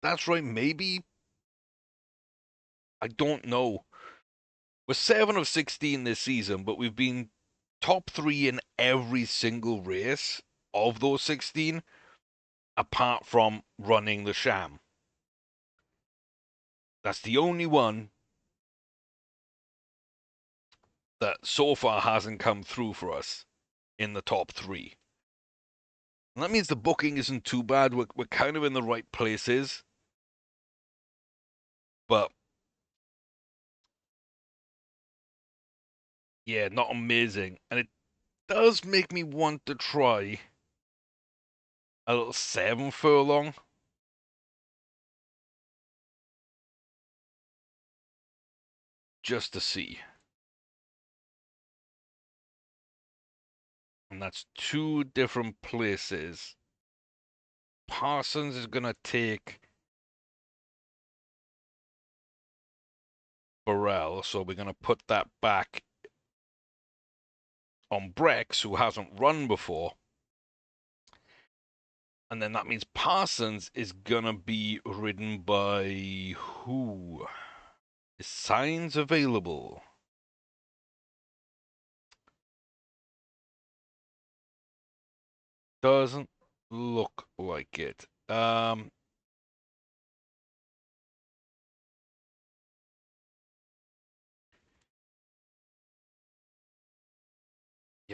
That's right. Maybe? I don't know. We're 7 of 16 this season, but we've been top 3 in every single race of those 16, apart from running the sham. That's the only one that so far hasn't come through for us in the top 3. And that means the booking isn't too bad. We're kind of in the right places. But yeah, not amazing. And it does make me want to try a little 7 furlong. Just to see. And that's 2 different places. Parsons is going to take Burrell, so we're going to put that back on Brex, who hasn't run before. And then that means Parsons is going to be ridden by who? Is Signs available? Doesn't look like it. Yeah,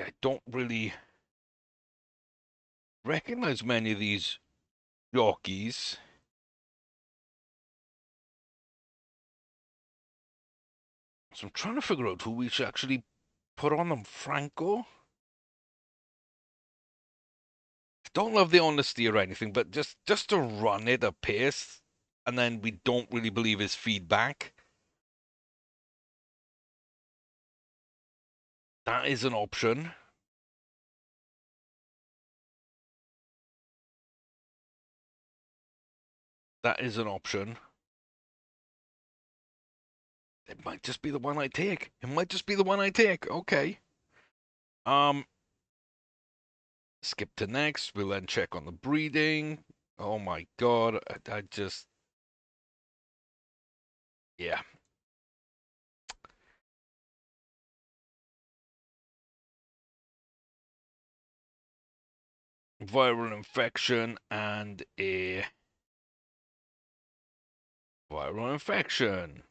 I don't really recognize many of these jockeys. So I'm trying to figure out who we should actually put on them. Franco? I don't love the honesty or anything, but just to run it a pace, and then we don't really believe his feedback. That is an option. That is an option. It might just be the one I take. It might just be the one I take. Okay. Skip to next. We'll then check on the breeding. Oh my god. I just... Yeah. Viral infection and a viral infection.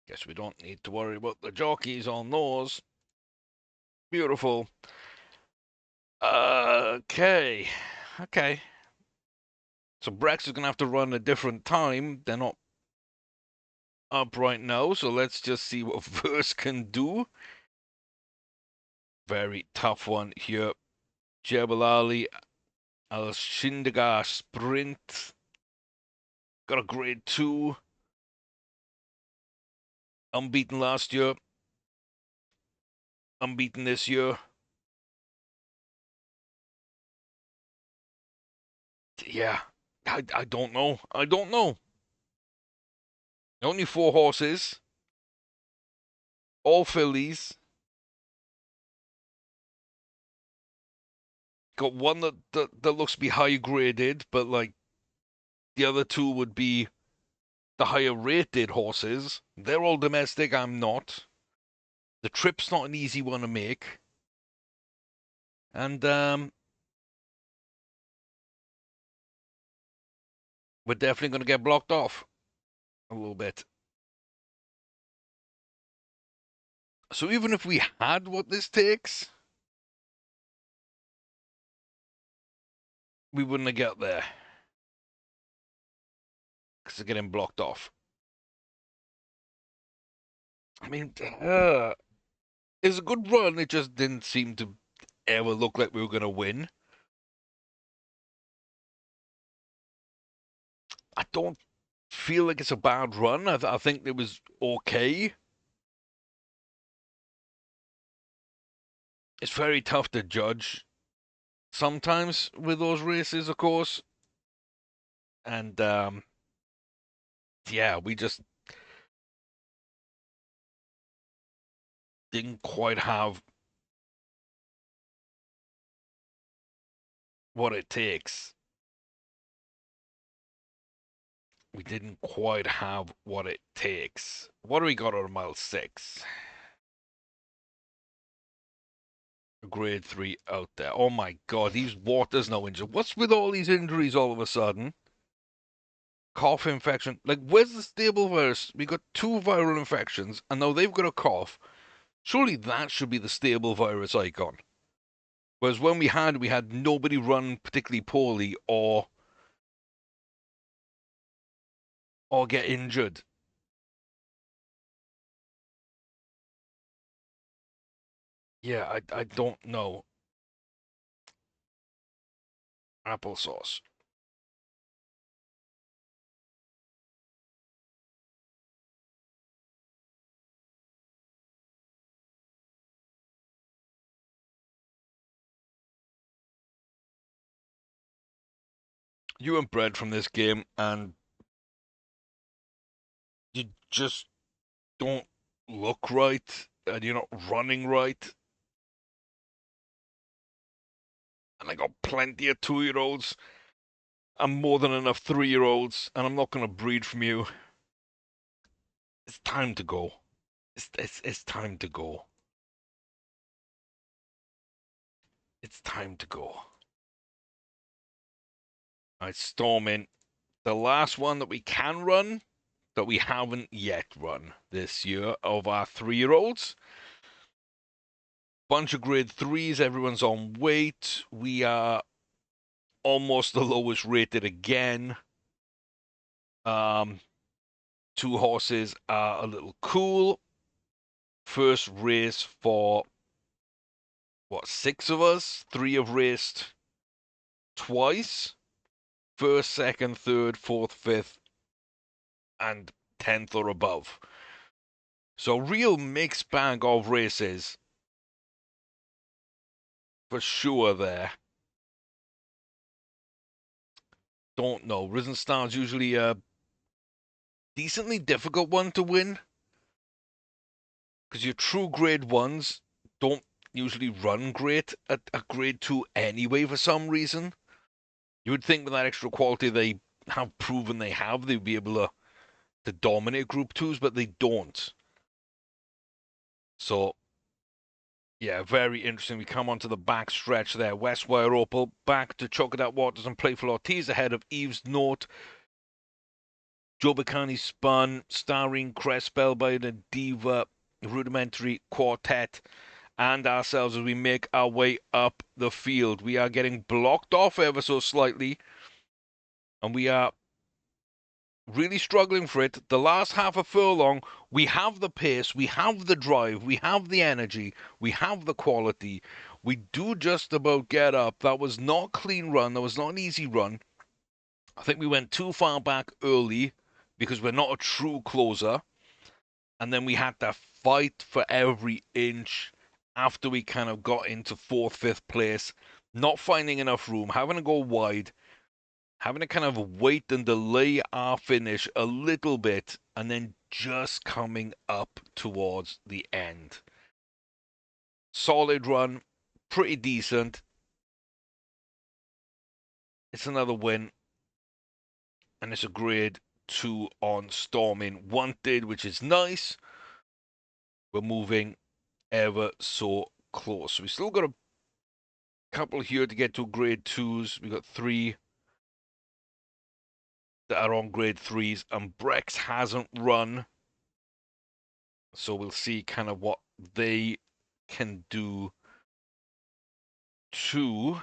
Guess we don't need to worry about the jockeys on those. Beautiful. Okay. Okay. So Brex is going to have to run a different time. They're not up right now, so let's just see what Verse can do. Very tough one here. Jebel Ali, Al Shindagar Sprint. Got a grade 2. Unbeaten last year. Unbeaten this year. Yeah, I don't know. I don't know. Only 4 horses. All fillies. Got one that looks to be high graded, but like the other 2 would be the higher rated horses. They're all domestic. I'm not. The trip's not an easy one to make. And we're definitely going to get blocked off a little bit. So even if we had what this takes, we wouldn't have got there because they're getting blocked off. I mean, it's a good run. It just didn't seem to ever look like we were going to win. I don't feel like it's a bad run. I think it was okay. It's very tough to judge sometimes with those races, of course. And yeah, we just didn't quite have what it takes. We didn't quite have what it takes. What do we got on mile 6? Grade 3 out there. Oh my god, these Waters now injured. What's with all these injuries all of a sudden? Cough infection. Like, where's the stable virus? We got 2 viral infections, and now they've got a cough. Surely that should be the stable virus icon. Whereas when we had nobody run particularly poorly or get injured. Yeah, I don't know. Applesauce. You and bread from this game, and you just don't look right, and you're not running right. And I got plenty of 2-year-olds and more than enough 3-year-olds, and I'm not going to breed from you. It's time to go. It's time to go. It's time to go. I storm in the last one that we can run that we haven't yet run this year of our 3-year-olds. Bunch of grade 3s, everyone's on weight. We are almost the lowest rated again. 2 horses are a little cool. First race for what, 6 of us? 3 have raced twice. First, second, third, fourth, fifth, and 10th or above. So real mixed bag of races for sure there. Don't know. Risen Star's usually a decently difficult one to win because your true grade ones don't usually run great at a grade 2 anyway for some reason. You would think with that extra quality they have proven they have, they'd be able to dominate group 2s, but they don't. So yeah, very interesting. We come onto the back stretch there. Westwire Opal back to Chocolate Waters and Playful Ortiz ahead of Eve's Note. Joe Bacani Spun, starring Crest Spellbinder, Diva, Rudimentary Quartet, and ourselves as we make our way up the field. We are getting blocked off ever so slightly, and we are really struggling for it. The last half a furlong, we have the pace, we have the drive, we have the energy, we have the quality. We do just about get up. That was not a clean run. That was not an easy run. I think we went too far back early because we're not a true closer. And then we had to fight for every inch after we kind of got into 4th, 5th place, not finding enough room, having to go wide, having to kind of wait and delay our finish a little bit, and then just coming up towards the end. Solid run, pretty decent. It's another win, and it's a grade 2 on Storming Wanted, which is nice. We're moving ever so close. We still got a couple here to get to grade 2s. We got 3 that are on grade 3s, and Brex hasn't run. So we'll see kind of what they can do too.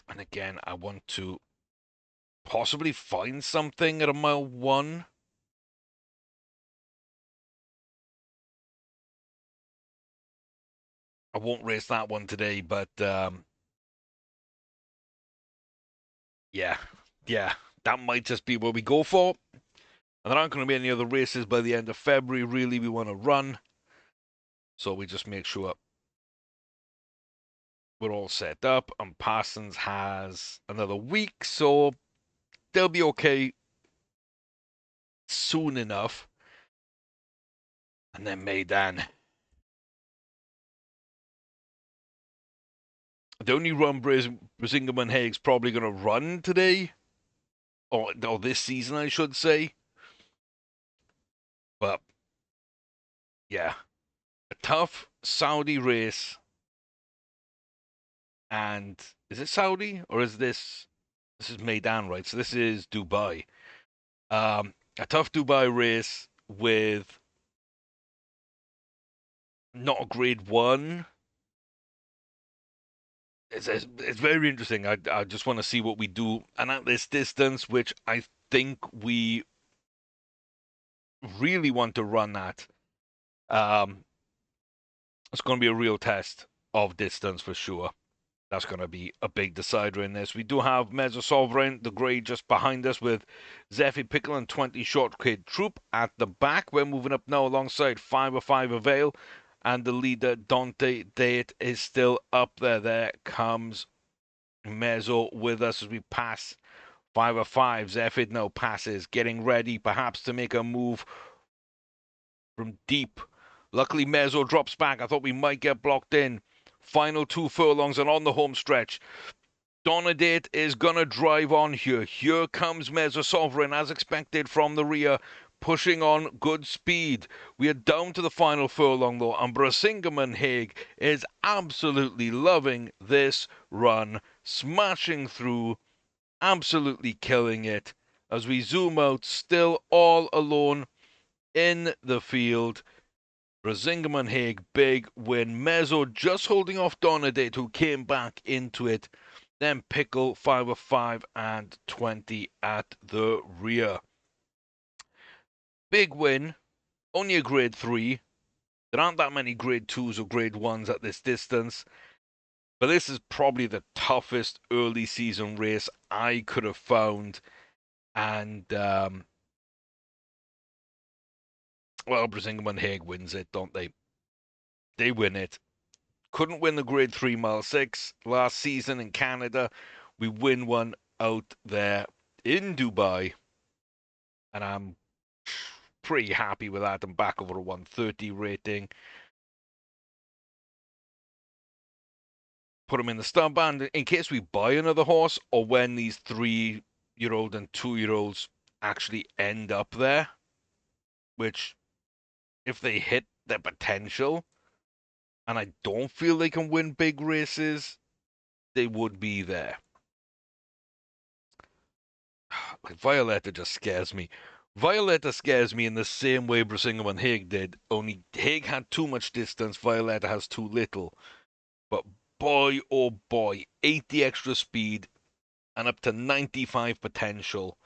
And again, I want to possibly find something at a mile 1. I won't race that one today, but yeah, that might just be what we go for. And there aren't going to be any other races by the end of February, really, we want to run. So we just make sure we're all set up. And Parsons has another week, so they'll be okay soon enough. And then Maidan. The only run Brisingaman Haig's probably going to run today, or this season, I should say. But yeah, a tough Saudi race. And is it Saudi or is this? This is Maidan, right? So this is Dubai. A tough Dubai race with not a grade 1. It's very interesting. I just want to see what we do, and at this distance, which I think we really want to run at, it's going to be a real test of distance for sure. That's going to be a big decider in this. We do have Mezzo Sovereign, the grade just behind us, with Zephy Pickle and 20 Short Kid Troop at the back. We're moving up now alongside 505 Avail, and the leader, Dante Date, is still up there. There comes Mezzo with us as we pass 505. Zephyr now passes, getting ready perhaps to make a move from deep. Luckily, Mezzo drops back. I thought we might get blocked in. Final 2 furlongs and on the home stretch. Donadate is going to drive on here. Here comes Mezzo Sovereign, as expected from the rear, pushing on good speed. We are down to the final furlong, though, and Brisingaman Haig is absolutely loving this run, smashing through, absolutely killing it. As we zoom out, still all alone in the field. Brisingaman Haig, big win. Mezzo just holding off Donadate, who came back into it. Then Pickle, 505 and 20 at the rear. Big win. Only a grade 3. There aren't that many grade 2s or grade 1s at this distance. But this is probably the toughest early season race I could have found. And, well, Brisingaman Haig wins it, don't they? They win it. Couldn't win the grade 3 mile 6 last season in Canada. We win one out there in Dubai. And I'm pretty happy with that. I'm back over a 130 rating. Put them in the stud band in case we buy another horse, or when these 3-year-old and 2-year-olds actually end up there. Which, if they hit their potential, and I don't feel they can win big races, they would be there. Like, Violetta just scares me. Violetta scares me in the same way Brisingham and Haig did, only Haig had too much distance, Violetta has too little. But boy, oh boy, 80 extra speed and up to 95 potential.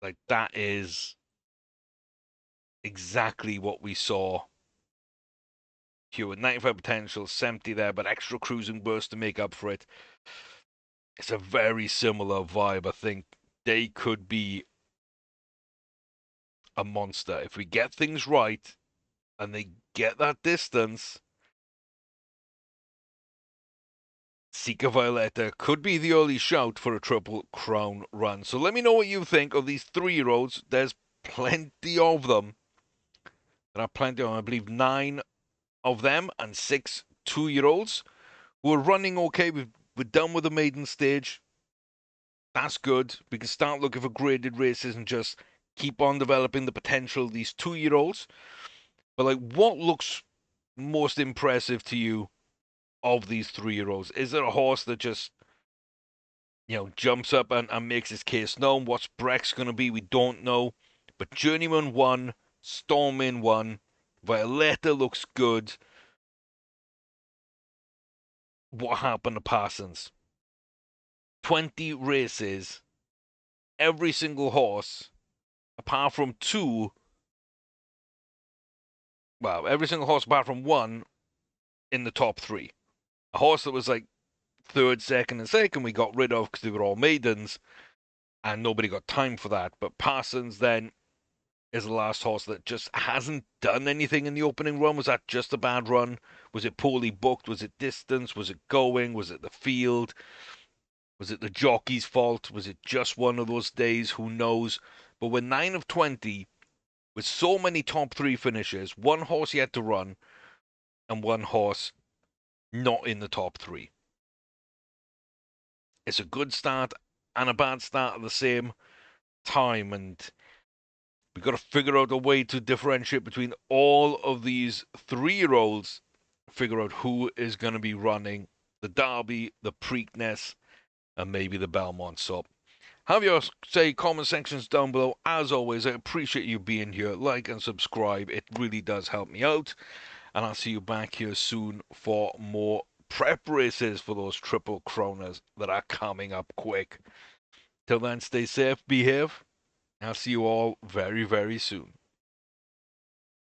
Like, that is exactly what we saw here with 95 potential, 70 there, but extra cruising burst to make up for it. It's a very similar vibe. I think they could be a monster. If we get things right and they get that distance, Sika Violetta could be the early shout for a Triple Crown run. So let me know what you think of these 3-year-olds. There's plenty of them. There are plenty of them. I believe 9 of them and 6 2-year-olds who are running okay. We're done with the maiden stage. That's good. We can start looking for graded races and just keep on developing the potential of these 2-year-olds. But like, what looks most impressive to you of these 3-year-olds? Is there a horse that just, jumps up and makes his case known? What's Breck's going to be? We don't know. But Journeyman won, Stormin won, Violetta looks good. What happened to Parsons? 20 races, every single horse, apart from two, well, every single horse apart from one in the top three. A horse that was like third, second, and second, we got rid of because they were all maidens, and nobody got time for that. But Parsons then is the last horse that just hasn't done anything in the opening run. Was that just a bad run? Was it poorly booked? Was it distance? Was it going? Was it the field? Was it the jockey's fault? Was it just one of those days? Who knows? But with 9 of 20, with so many top three finishes, one horse yet to run, and one horse not in the top three. It's a good start and a bad start at the same time, and we've got to figure out a way to differentiate between all of these 3-year-olds, figure out who is going to be running the Derby, the Preakness, and maybe the Belmont. So have your comment sections down below. As always, I appreciate you being here. Like and subscribe. It really does help me out. And I'll see you back here soon for more prep races for those Triple Crowners that are coming up quick. Till then, stay safe, behave. I'll see you all very, very soon.